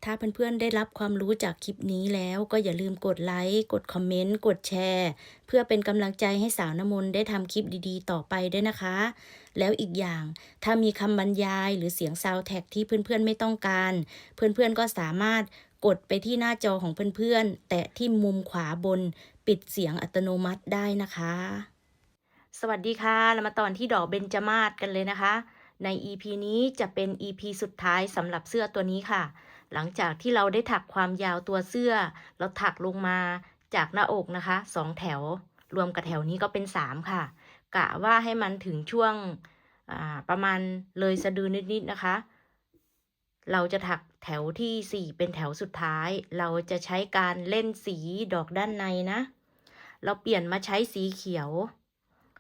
ถ้าเพื่อนๆได้รับความรู้จากคลิปนี้แล้วก็อย่าลืมกดไลค์กดคอมเมนต์กดแชร์เพื่อเป็นกำลังใจให้สาวน้ำมนต์ได้ทำคลิปดีๆต่อไปด้วยนะคะแล้วอีกอย่างถ้ามีคำบรรยายหรือเสียงซาวด์แทร็กที่เพื่อนๆไม่ต้องการเพื่อนๆก็สามารถกดไปที่หน้าจอของเพื่อนๆแตะที่มุมขวาบนปิดเสียงอัตโนมัติได้นะคะสวัสดีค่ะเรามาตอนที่ดอกเบญจมาศกันเลยนะคะใน EP นี้จะเป็น EP สุดท้ายสำหรับเสื้อตัวนี้ค่ะ หลังจากที่เราได้ถักความยาวตัวเสื้อเราถักลงมาจากหน้าอกนะคะ2 แถวรวมกับแถวนี้ก็เป็น3ค่ะกะว่าให้มันถึงช่วงประมาณเลยสะดือนิดๆนะคะเราจะถักแถวที่4เป็นแถวสุดท้ายเราจะใช้การเล่นสีดอกด้านในนะเราเปลี่ยนมาใช้สีเขียว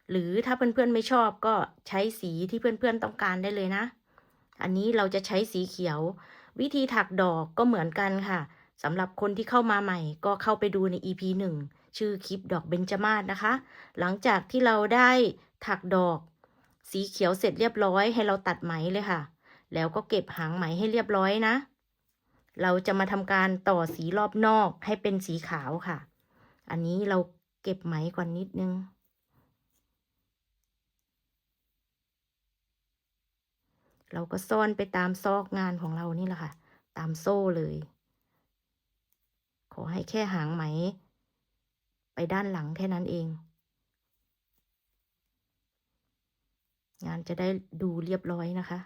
หรือถ้าเพื่อนๆไม่ชอบก็ใช้สีที่เพื่อนๆต้องการได้เลยนะอันนี้เราจะใช้สีเขียว วิธีถักดอกก็เหมือนกันค่ะสำหรับคนที่เข้ามาใหม่ก็เข้าไปดูใน EP 1ชื่อคลิปดอกเบญจมาศนะคะหลังจากที่เราได้ถักดอกสีเขียวเสร็จเรียบร้อยให้เราตัดไหมเลยค่ะแล้วก็เก็บหางไหมให้เรียบร้อยนะเราจะมาทำการต่อสีรอบนอกให้เป็นสีขาวค่ะอันนี้เราเก็บไหมก่อนนิดนึงเราก็ซ่อนไปตามซอกงานของเรานี่แหละค่ะตามโซ่เลยขอให้แค่หางไหมไปด้านหลังแค่นั้นเอง งานจะได้ดูเรียบร้อยนะคะ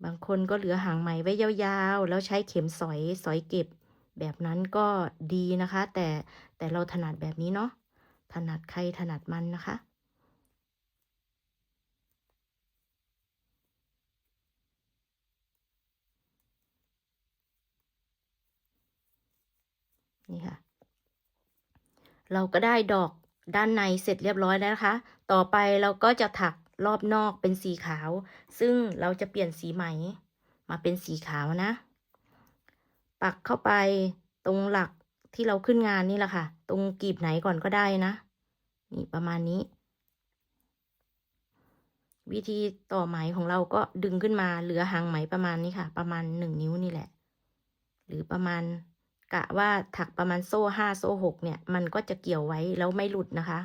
บางคนก็เหลือหางไหมไว้ยาวๆ แล้วใช้เข็มสอยเก็บแบบนั้นก็ดีนะคะ แต่เราถนัดแบบนี้เนาะถนัดใครถนัดมันนะคะ นี่ค่ะ เราก็ได้ดอกด้านในเสร็จเรียบร้อยแล้วนะคะ ต่อไปเราก็จะถักรอบนอกเป็นสีขาว ซึ่งเราจะเปลี่ยนสีไหมมาเป็นสีขาวนะ ปักเข้าไปตรงหลักที่เราขึ้นงานนี่แหละค่ะ ตรงกลีบไหนก่อนก็ได้นะ นี่ประมาณนี้ วิธีต่อไหมของเราก็ดึงขึ้นมาเหลือหางไหมประมาณนี้ค่ะ ประมาณ1 นิ้วนี่แหละ หรือประมาณกะว่าถักประมาณโซ่5โซ่6เนี่ยมันก็จะเกี่ยวไว้แล้วไม่หลุดนะคะ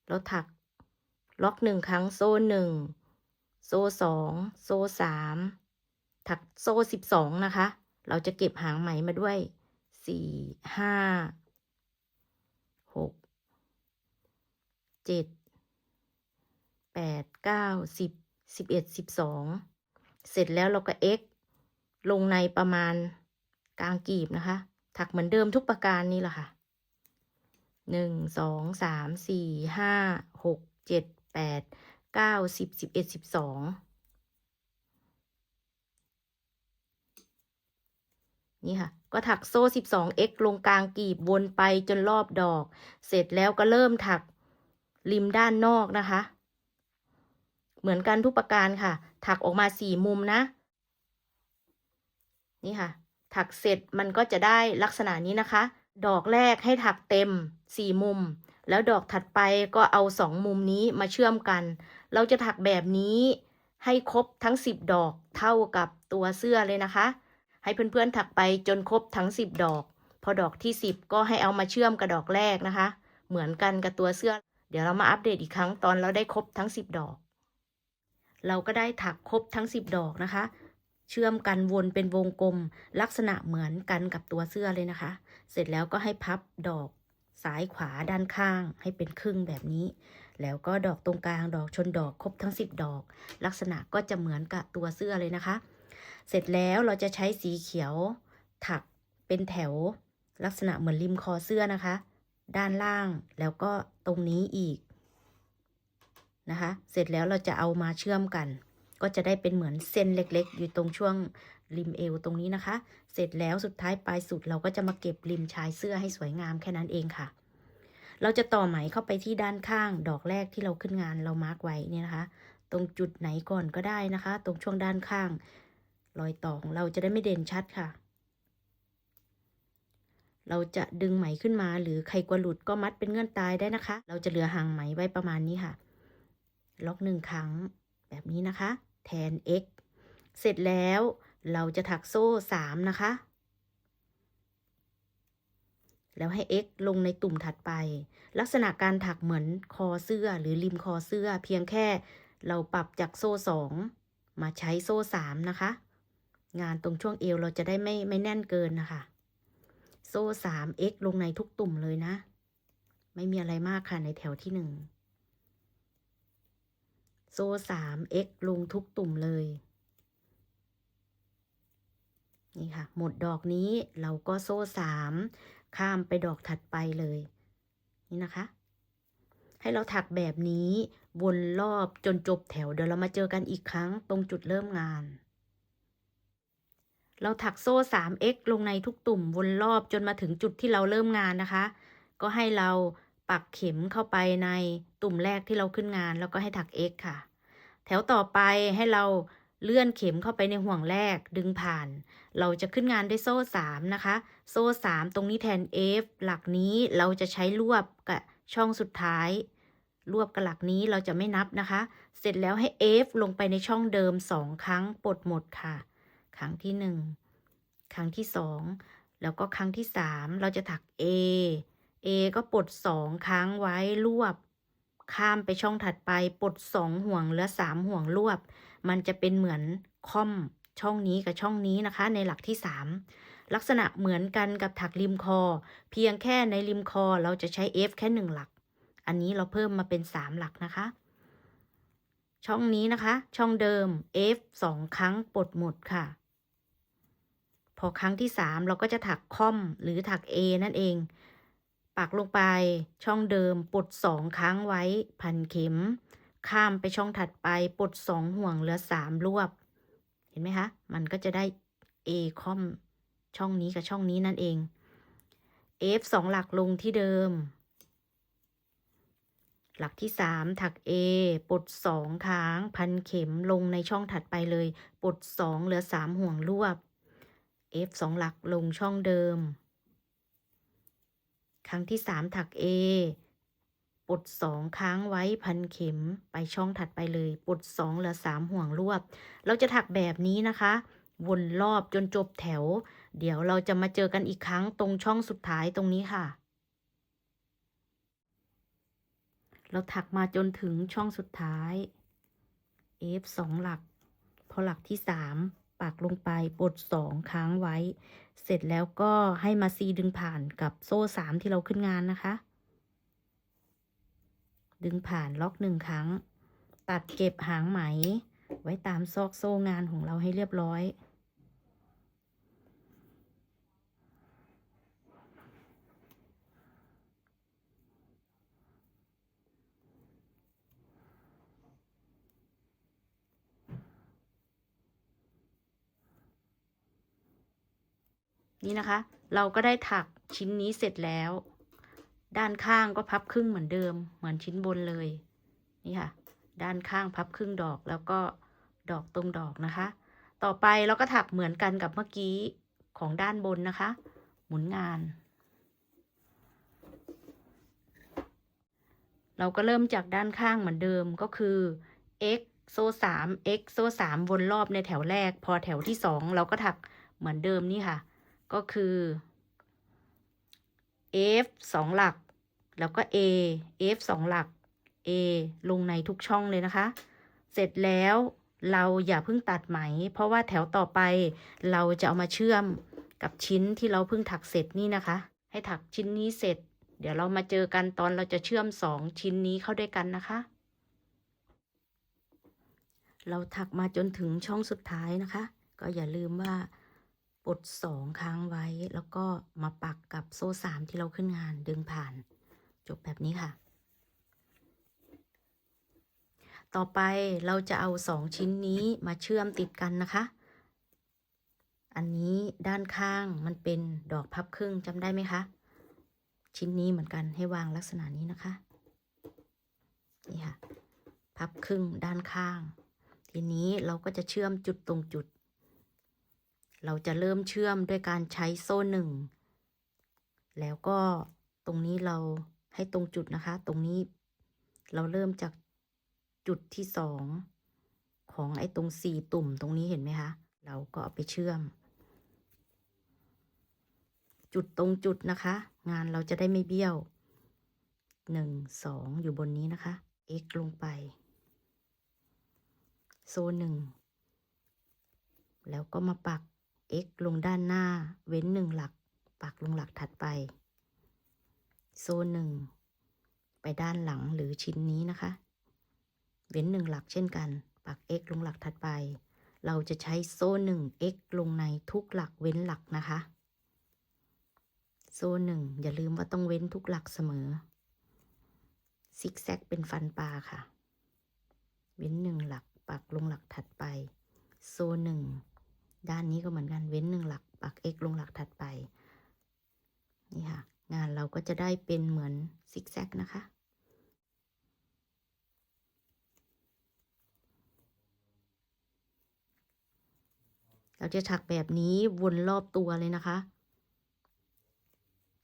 เราถักล็อก1 ครั้งโซ่1โซ่2โซ่3ถักโซ่12นะคะเราจะเก็บหางไหมมาด้วย4 5 6 7 8 9 10 11 12เสร็จแล้วเราก็ x ลงในประมาณกลางกลีบนะคะถักเหมือนเดิมทุกประการนี่แหละค่ะ1 2 3 4 5 6 7 8 9 10 11 12นี่ค่ะก็ถักโซ่ 12x ลงกลางกลีบวนไปจนรอบดอกเสร็จแล้วก็เริ่มถักริมด้านนอกนะคะเหมือนกันทุกประการค่ะถักออกมา4 มุมนะนี่ค่ะถักเสร็จมันก็จะได้ลักษณะนี้นะคะดอกแรกให้ถักเต็ม4 มุมแล้วดอกถัดไปก็เอา2 มุมนี้มาเชื่อมกันเราจะถักแบบนี้ให้ครบทั้ง10 ดอกเท่ากับตัวเสื้อเลยนะคะให้เพื่อนๆถักไปจนครบทั้ง10 ดอกพอดอกที่10ก็ให้เอามาเชื่อมกับดอกแรกนะคะเหมือนกันกับตัวเสื้อเดี๋ยวเรามาอัปเดตอีกครั้งตอนเราได้ครบทั้ง10 ดอกเราก็ได้ถักครบทั้ง10 ดอกนะคะเชื่อมกันวนเป็นวงกลมลักษณะเหมือนกันกับตัวเสื้อเลยนะคะเสร็จแล้วก็ให้พับดอกซ้ายขวาด้านข้างให้เป็นครึ่งแบบนี้แล้วก็ดอกตรงกลางดอกชนดอกครบทั้ง10 ดอกลักษณะก็จะเหมือนกับตัวเสื้อเลยนะคะเสร็จแล้วเราจะใช้สีเขียวถักเป็นแถวลักษณะเหมือนริมคอเสื้อนะคะด้านล่างแล้วก็ตรงนี้อีกนะคะเสร็จแล้วเราจะเอามาเชื่อมกันก็จะได้เป็นเหมือนเส้นเล็กๆอยู่ตรงช่วงริมเอวตรงนี้นะคะเสร็จแล้วสุดท้ายปลายสุดเราก็จะมาเก็บริมชายเสื้อให้สวยงามแค่นั้นเองค่ะเราจะต่อไหมเข้าไปที่ด้านข้างดอกแรกที่เราขึ้นงานเรามาร์กไว้เนี่ยนะคะตรงจุดไหนก่อนก็ได้นะคะตรงช่วงด้านข้าง รอยต่อของเราจะได้ไม่เด่นชัดค่ะเราจะดึงไหมขึ้นมาหรือใครกลัวหลุดก็มัดเป็นเงื่อนตายได้นะคะเราจะเหลือห่างไหมไว้ประมาณนี้ค่ะล็อก1ครั้งแบบนี้นะคะแทน x เสร็จแล้วเราจะถักโซ่3นะคะแล้วให้ x ลงในตุ่มถัดไปลักษณะการถักเหมือนคอเสื้อหรือริมคอเสื้อเพียงแค่เราปรับจากโซ่2มาใช้โซ่3นะคะงานตรงช่วงเอวเราจะได้ไม่แน่นเกินนะคะโซ่3 x ลงในทุกตุ่มเลยนะไม่มีอะไรมากค่ะในแถวที่1โซ่3 x ลงทุกตุ่มเลยนี่ค่ะหมดดอกนี้เราก็โซ่3ข้ามไปดอกถัดไปเลยนี่นะคะให้เราถักแบบนี้วนรอบจนจบแถวเดี๋ยวเรามาเจอกันอีกครั้งตรงจุดเริ่มงานเราถักโซ่3 x ลงในทุกตุ่มวนรอบจนมาถึงจุดที่เราเริ่มงานนะคะก็ให้เราปักเข็มเข้าไปในตุ่มแรกที่เราขึ้นงานแล้วก็ให้ถัก x ค่ะแถวต่อไปให้เราเลื่อนเข็มเข้าไปในห่วงแรกดึงผ่านเราจะขึ้นงานด้วยโซ่3นะคะโซ่3ตรงนี้แทน f หลักนี้เราจะใช้รวบกับช่องสุดท้ายรวบกับหลักนี้เราจะไม่นับนะคะเสร็จแล้วให้ f ลงไปในช่องเดิม2ครั้งปลดหมดค่ะครั้งที่1ครั้งที่2แล้วก็ครั้งที่3เราจะถัก A ก็ปลด2ครั้งไว้รวบข้ามไปช่องถัดไปปลด2ห่วงเหลือ3ห่วงรวบมันจะเป็นเหมือนค่อมช่องนี้กับช่องนี้นะคะในหลักที่3ลักษณะเหมือนกันกับถักริมคอเพียงแค่ในริมคอเราจะใช้ F แค่1หลักอันนี้เราเพิ่มมาเป็น3หลักนะคะช่องนี้นะคะช่องเดิม F 2ครั้งปลดหมดค่ะพอครั้งที่3เราก็จะถักค่อมหรือถัก A นั่นเองปักลงไปช่องเดิมปลด2ครั้งไว้พันเข็มข้ามไปช่องถัดไปปลด2ห่วงเหลือ3รวบเห็นไหมคะมันก็จะได้ A ค่อมช่องนี้กับช่องนี้นั่นเอง F 2หลักลงที่เดิมหลักที่3ถัก A ปลด2ครั้งพันเข็มลงในช่องถัดไปเลยปลด2เหลือ3ห่วงรวบ F 2หลักลงช่องเดิมครั้งที่3ถัก A ปลด2ครั้งไว้พันเข็มไปช่องถัดไปเลยปลด2เหลือ3ห่วงรวบเราจะถักแบบนี้นะคะวนรอบจนจบแถวเดี๋ยวเราจะมาเจอกันอีกครั้งตรงช่องสุดท้ายตรงนี้ค่ะเราถักมาจนถึงช่องสุดท้าย F 2หลักพอหลักที่3ปักลงไปปลด2ค้างไว้เสร็จแล้วก็ให้มาซีดึงผ่านกับโซ่3ที่เราขึ้นงานนะคะดึงผ่านล็อก1ครั้งตัดเก็บหางไหมไว้ตามซอกโซ่งานของเราให้เรียบร้อยนี่นะคะเราก็ได้ถักชิ้นนี้เสร็จแล้วด้านข้างก็พับครึ่งเหมือนเดิมเหมือนชิ้นบนเลยนี่ค่ะด้านข้างพับครึ่งดอกแล้วก็ดอกตรงดอกนะคะต่อไปเราก็ถักเหมือนกันกับเมื่อกี้ของด้านบนนะคะหมุนงานเราก็เริ่มจากด้านข้างเหมือนเดิมก็คือ x โซ่3 x โซ่3วนรอบในแถวแรกพอแถวที่2เราก็ถักเหมือนเดิมนี่ค่ะก็คือ F 2หลักแล้วก็ F 2หลัก A ลงในทุกช่องเลยนะคะเสร็จแล้วเราอย่าเพิ่งตัดไหมเพราะว่าแถวต่อไปเราจะเอามาเชื่อมกับชิ้นที่เราเพิ่งถักเสร็จนี่นะคะให้ถักชิ้นนี้เสร็จเดี๋ยวเรามาเจอกันตอนเราจะเชื่อม2ชิ้นนี้เข้าด้วยกันนะคะเราถักมาจนถึงช่องสุดท้ายนะคะก็อย่าลืมว่าปลด2ค้างไว้แล้วก็มาปักกับโซ่3ที่เราขึ้นงานดึงผ่านจบแบบนี้ค่ะต่อไปเราจะเอา2ชิ้นนี้มาเชื่อมติดกันนะคะอันนี้ด้านข้างมันเป็นดอกพับครึ่งจำได้ไหมคะชิ้นนี้เหมือนกันให้วางลักษณะนี้นะคะนี่ค่ะพับครึ่งด้านข้างทีนี้เราก็จะเชื่อมจุดตรงจุด เราจะเริ่มเชื่อมด้วยการใช้โซ่1แล้วก็ตรงนี้เราให้ตรงจุดนะคะตรงนี้เราเริ่มจากจุดที่2ของไอ้ตรง4ตุ่มตรงนี้เห็นไหมคะเราก็เอาไปเชื่อมจุดตรงจุดนะคะงานเราจะได้ไม่เบี้ยว1 2อยู่บนนี้นะคะ x ลงไปโซ่1แล้วก็มาปัก x ลงด้านหน้าเว้น1หลักปักลงหลักถัดไปโซ่1ไปด้านหลังหรือชิ้นนี้นะคะเว้น1หลักเช่นกันปัก x ลงหลักถัดไปเราจะใช้โซ่1 x ลงในทุกหลักเว้นหลักนะคะโซ่1อย่าลืมว่าต้องเว้นทุกหลักเสมอซิกแซกเป็นฟันปลาค่ะเว้น1หลักปักลงหลักถัดไปโซ่1ด้านนี้ก็เหมือนกันเว้น1หลักปัก x ลงหลักถัดไปนี่ค่ะงานเราก็จะได้เป็นเหมือนซิกแซกนะคะเราจะถักแบบนี้วนรอบตัวเลยนะคะ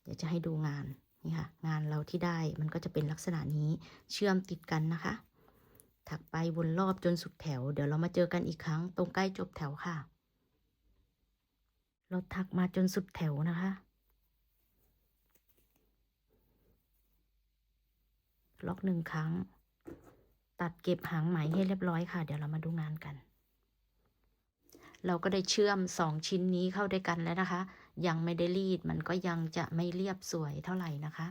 เดี๋ยวจะให้ดูงานนี่ค่ะงานเราที่ได้มันก็จะเป็นลักษณะนี้เชื่อมติดกันนะคะถักไปวนรอบจนสุดแถวเดี๋ยวเรามาเจอกันอีกครั้งตรงใกล้จบแถวค่ะเราถักมาจนสุดแถวนะคะล็อก1ครั้งตัดเก็บหางไหมให้เรียบร้อยค่ะเดี๋ยวเรามาดูงานกันเราก็ได้เชื่อม2ชิ้นนี้เข้าด้วยกันแล้วนะคะยังไม่ได้รีดมันก็ยังจะไม่เรียบสวยเท่าไหร่นะคะ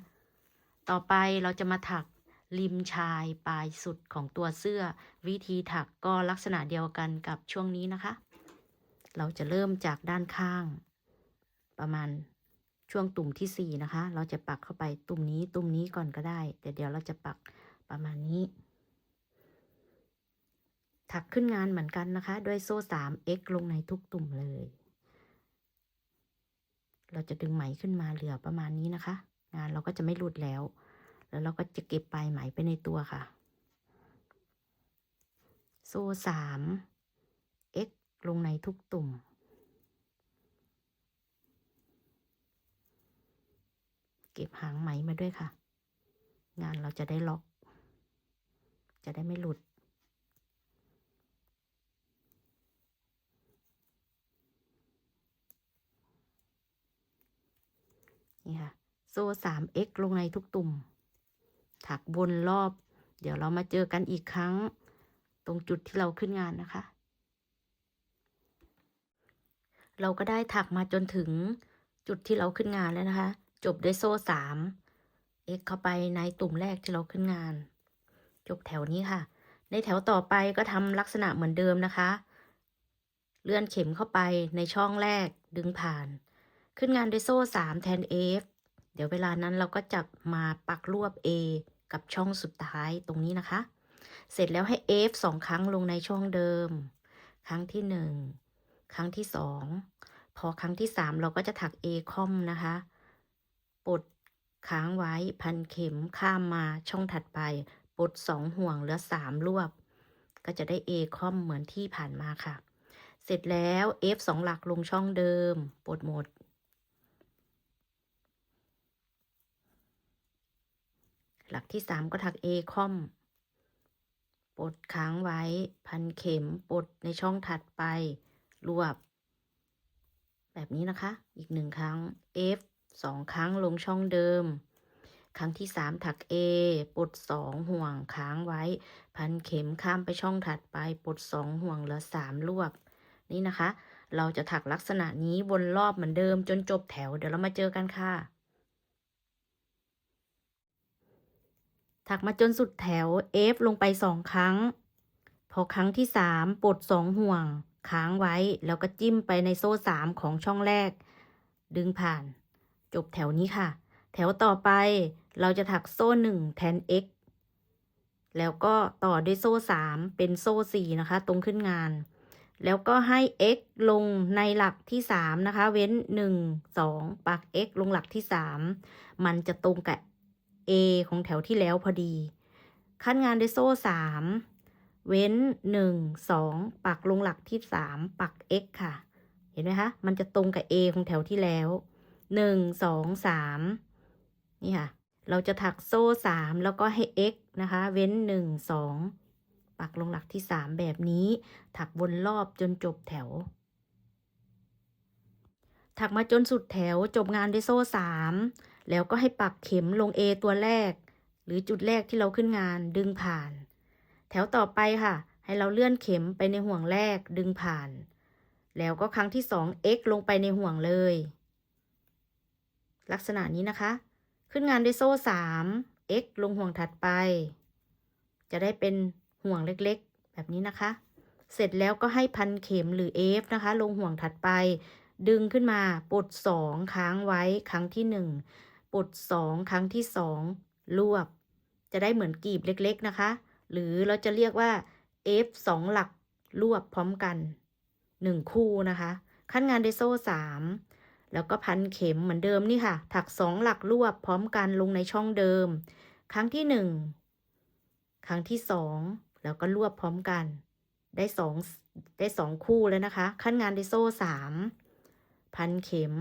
ต่อไปเราจะมาถักริมชายปลายสุดของตัวเสื้อวิธีถักก็ลักษณะเดียวกันกับช่วงนี้นะคะเราจะเริ่มจากด้านข้างประมาณช่วงตุ่มที่4นะคะเราจะปักเข้าไปตุ่มนี้ก่อนก็ได้แต่เดี๋ยวเราจะปักประมาณนี้ถักขึ้นงานเหมือนกันนะคะด้วยโซ่3 x ลงในทุกตุ่มเลยเราจะดึงไหมขึ้นมาเหลือประมาณนี้นะคะงานเราก็จะไม่หลุดแล้วเราก็จะเก็บปลายไหมไปในตัวค่ะโซ่3 x ลงในทุกตุ่มเก็บหางไหมมาด้วยค่ะงานเราจะได้ล็อกจะได้ไม่หลุดนี่ค่ะโซ่3 x ลงในทุกตุ่มถักวนรอบเดี๋ยวเรามาเจอกันอีกครั้งตรงจุดที่เราขึ้นงานนะคะเราก็ได้ถักมาจนถึงจุดที่เราขึ้นงานแล้วนะคะจบด้วยโซ่3 x เข้าไปในตุ่มแรกที่เราขึ้นงานจบแถวนี้ค่ะในแถวต่อไปก็ทำลักษณะเหมือนเดิมนะคะเลื่อนเข็มเข้าไปในช่องแรกดึงผ่านขึ้นงานด้วยโซ่3แทน F เดี๋ยวเวลานั้นเราก็จับมาปักรวบ A กับช่องสุดท้ายตรงนี้นะคะเสร็จแล้วให้ F 2 ครั้งลงในช่องเดิมครั้งที่1ครั้งที่2พอครั้งที่3เราก็จะถัก A คอมนะคะปลดค้างไว้พันเข็มข้ามมาช่องถัดไปปลด2ห่วงเหลือ3รวบก็จะได้ A คอมเหมือนที่ผ่านมาค่ะเสร็จแล้ว F 2 หลักลงช่องเดิมปลดหมดหลักที่3ก็ถัก A คอมปลดค้างไว้พันเข็มปลดในช่องถัดไปรวบแบบนี้นะคะอีก1ครั้ง F 2 ครั้งลงช่องเดิมครั้งที่3ถัก A ปลด2ห่วงค้างไว้พันเข็มข้ามไปช่องถัดไปปลด2ห่วงเหลือ3รวบนี่นะคะเราจะถักลักษณะนี้วนรอบเหมือนเดิมจนจบแถวเดี๋ยวเรามาเจอกันค่ะถักมาจนสุดแถว F ลงไป2 ครั้งพอครั้งที่3ปลด2ห่วงค้างไว้แล้วก็จิ้มไปในโซ่3ของช่องแรกดึงผ่านจบแถวนี้ค่ะแถวต่อไปเราจะถักโซ่1แทน x แล้วก็ต่อด้วยโซ่3เป็นโซ่4นะคะตรงขึ้นงานแล้วก็ให้ x ลงในหลักที่3นะคะเว้น1 2ปัก x ลงหลักที่3มันจะตรงกับ A ของแถวที่แล้วพอดีขั้นงานด้วยโซ่3เว้น1 2ปักลงหลักที่3ปัก x ค่ะ เห็นไหมคะ มันจะตรงกับ A ของแถวที่แล้ว1 2 3นี่ค่ะ เราจะถักโซ่3แล้วก็ให้ x นะคะเว้น1 2ปักลงหลักที่3แบบนี้ถักวนรอบจนจบแถวถักมาจนสุดแถวจบงานด้วยโซ่3แล้วก็ให้ปักเข็มลง A ตัวแรกหรือจุดแรกที่เราขึ้นงานดึงผ่านแถวต่อไปค่ะให้เราเลื่อนเข็มไปในห่วงแรกดึงผ่านแล้วก็ครั้งที่2 x ลงไปในห่วงเลยลักษณะนี้นะคะขึ้นงานด้วยโซ่3 x ลงห่วงถัดไปจะได้เป็นห่วงเล็กๆแบบนี้นะคะเสร็จแล้วก็ให้พันเข็มหรือ F นะคะลงห่วงถัดไปดึงขึ้นมาปลด2ค้างไว้ครั้งที่1ปลด2ครั้งที่2รวบจะได้เหมือนกลีบเล็กๆนะคะหรือเราจะเรียกว่า F 2หลักรวบพร้อมกัน1คู่นะคะขั้นงานด้วยโซ่3แล้วก็พันเข็มเหมือนเดิมนี่ค่ะถัก2หลักรวบพร้อมกันลงในช่องเดิมครั้งที่1ครั้งที่2แล้วก็รวบพร้อมกันได้2คู่แล้วนะคะขั้นงานด้วยโซ่3พันเข็ม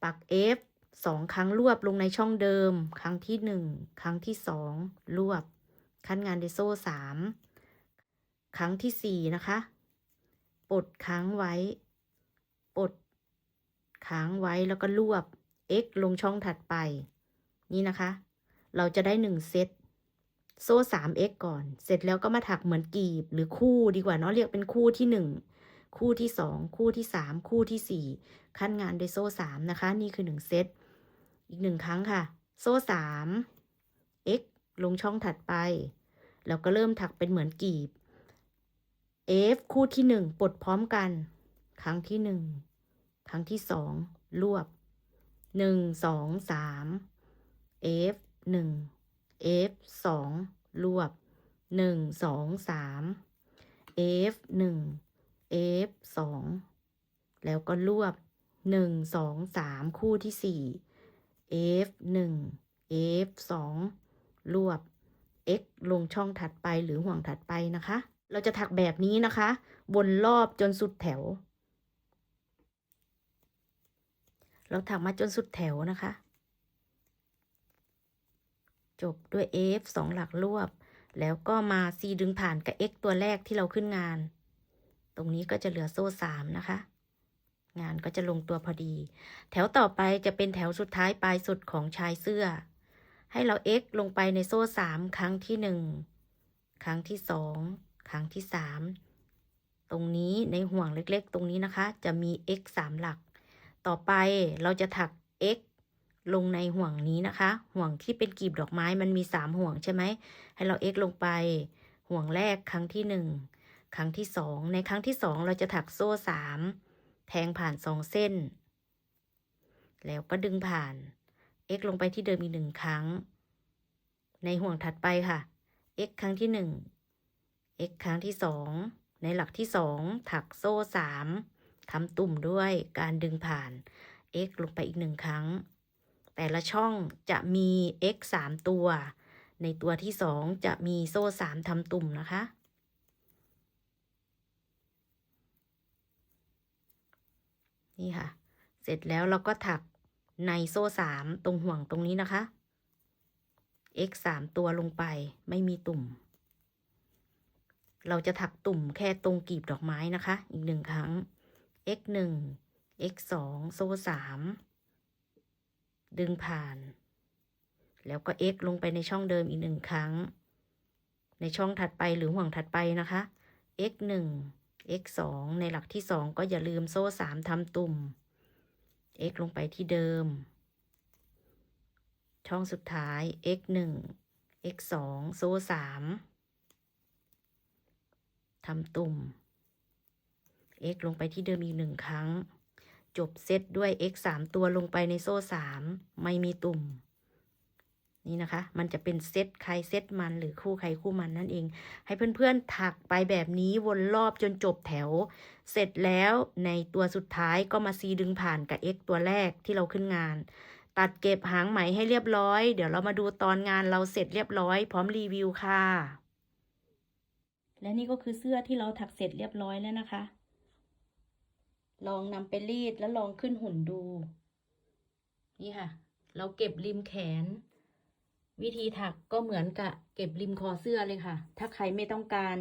ปัก F 2ครั้งรวบลงในช่องเดิมครั้งที่1ครั้งที่2รวบขั้นงานด้วยโซ่3ครั้งที่4นะคะปลดค้างไว้ปลดค้างไว้แล้วก็รวบ x ลงช่องถัดไปนี่นะคะเราจะได้1เซตโซ่ 3x ก่อนเสร็จแล้วก็มาถักเหมือนกลีบหรือคู่ดีกว่าเนาะเรียกเป็นคู่ที่1คู่ที่2คู่ที่3คู่ที่4ขั้นงานด้วยโซ่3นะคะนี่คือ1เซตอีก1ครั้งค่ะโซ่3 x ลงช่องถัดไปแล้วก็เริ่มถักเป็นเหมือนกลีบ F คู่ที่1ปลดพร้อมกันครั้งที่1ครั้งที่2รวบ1 2 3 F 1 F 2รวบ1 2 3 F 1 F 2แล้วก็รวบ1 2 3คู่ที่4 F 1 F 2รวบ x ลงช่องถัดไปหรือห่วงถัดไปนะคะเราจะถักแบบนี้นะคะวนรอบจนสุดแถวเราถักมาจนสุดแถวนะคะจบด้วย F 2หลักรวบแล้วก็มา C ดึงผ่านกับ x ตัวแรกที่เราขึ้นงานตรงนี้ก็จะเหลือโซ่3นะคะงานก็จะลงตัวพอดีแถวต่อไปจะเป็นแถวสุดท้ายปลายสุดของชายเสื้อให้เรา x ลงไปในโซ่3ครั้งที่1ครั้งที่2ครั้งที่3ตรงนี้ในห่วงเล็กๆตรงนี้นะคะจะมี x 3หลักต่อไปเราจะถัก x ลงในห่วงนี้นะคะห่วงที่เป็นกลีบดอกไม้มันมี3ห่วงใช่ไหมให้เรา x ลงไปห่วงแรกครั้งที่1ครั้งที่2ในครั้งที่2เราจะถักโซ่3แทงผ่าน2เส้นแล้วก็ดึงผ่าน x ลงไปที่เดิมอีก1ครั้งในห่วงถัดไปค่ะ x ครั้งที่1 x ครั้งที่2ในหลักที่2ถักโซ่3ทำตุ่มด้วยการดึงผ่าน x ลงไปอีก1ครั้งแต่ละช่องจะมี x 3ตัวในตัวที่2จะมีโซ่3ทำตุ่มนะคะนี่ค่ะเสร็จแล้วเราก็ถักในโซ่3ตรงห่วงตรงนี้นะคะ x 3ตัวลงไปไม่มีตุ่มเราจะถักตุ่มแค่ตรงกลีบดอกไม้นะคะอีก1ครั้ง x 1 x 2โซ่3ดึงผ่านแล้วก็ x ลงไปในช่องเดิมอีก1ครั้งในช่องถัดไปหรือห่วงถัดไปนะคะ x 1 x 2ในหลักที่2ก็อย่าลืมโซ่3ทำตุ่ม x ลงไปที่เดิมช่องสุดท้าย x 1 x 2โซ่3ทำตุ่ม x ลงไปที่เดิมอีก1ครั้งจบเซตด้วย x 3ตัวลงไปในโซ่3ไม่มีตุ่มนี่นะคะมันจะเป็นเซตใครเซตมันหรือคู่ใครคู่มันนั่นเองให้เพื่อนๆถักไปแบบนี้วนรอบจนจบแถวเสร็จแล้วในตัวสุดท้ายก็มาซีดึงผ่านกับ x ตัวแรกที่เราขึ้นงานตัดเก็บหางไหมให้เรียบร้อยเดี๋ยวเรามาดูตอนงานเราเสร็จเรียบร้อยพร้อมรีวิวค่ะและนี่ก็คือเสื้อที่เราถักเสร็จเรียบร้อยแล้วนะคะ ลองนำไปรีดแล้วลองขึ้นหุ่นดู นี่ค่ะ เราเก็บริมแขน วิธีถักก็เหมือนกับเก็บริมคอเสื้อเลยค่ะ ถ้าใครไม่ต้องการ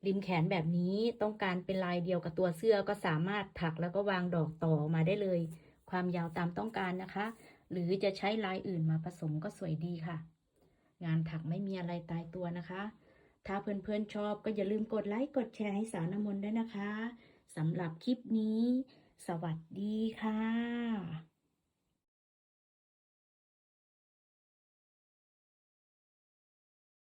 ริมแขนแบบนี้ ต้องการเป็นลายเดียวกับตัวเสื้อก็สามารถถักแล้วก็วางดอกต่อมาได้เลย ความยาวตามต้องการนะคะ หรือจะใช้ลายอื่นมาผสมก็สวยดีค่ะ งานถักไม่มีอะไรตายตัวนะคะ ถ้าเพื่อนๆชอบก็อย่าลืมกดไลค์กดแชร์ให้สาวน้ำมนต์ด้วยนะคะสำหรับคลิปนี้ สวัสดีค่ะ